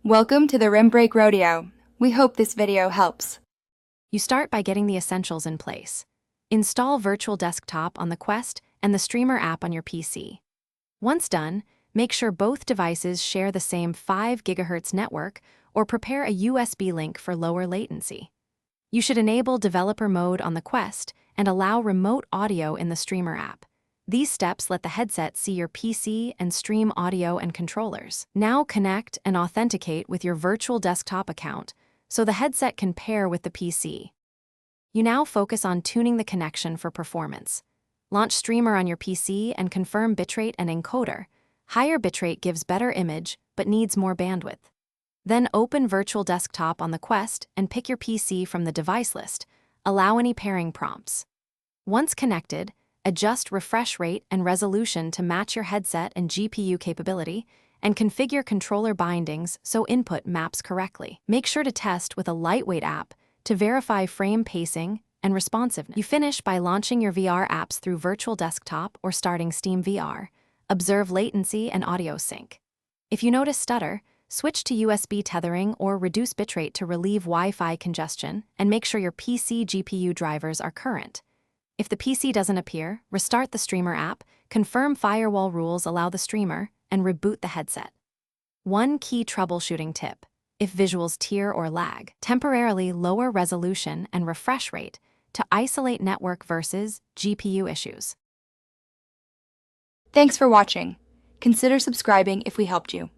Welcome to the Rim Break Rodeo. We hope this video helps. You start by getting the essentials in place. Install Virtual Desktop on the Quest and the Streamer app on your PC. Once done, make sure both devices share the same 5 GHz network or prepare a USB link for lower latency. You should enable developer mode on the Quest and allow remote audio in the Streamer app. These steps let the headset see your PC and stream audio and controllers. Now connect and authenticate with your virtual desktop account so the headset can pair with the PC. You now focus on tuning the connection for performance. Launch Streamer on your PC and confirm bitrate and encoder. Higher bitrate gives better image but needs more bandwidth. Then open Virtual Desktop on the Quest and pick your PC from the device list. Allow any pairing prompts. Once connected, adjust refresh rate and resolution to match your headset and GPU capability, and configure controller bindings so input maps correctly. Make sure to test with a lightweight app to verify frame pacing and responsiveness. You finish by launching your VR apps through Virtual Desktop or starting Steam VR. Observe latency and audio sync. If you notice stutter, switch to USB tethering or reduce bitrate to relieve Wi-Fi congestion, and make sure your PC GPU drivers are current. If the PC doesn't appear, restart the Streamer app, confirm firewall rules allow the streamer, and reboot the headset. One key troubleshooting tip: if visuals tear or lag, temporarily lower resolution and refresh rate to isolate network versus GPU issues. Thanks for watching. Consider subscribing if we helped you.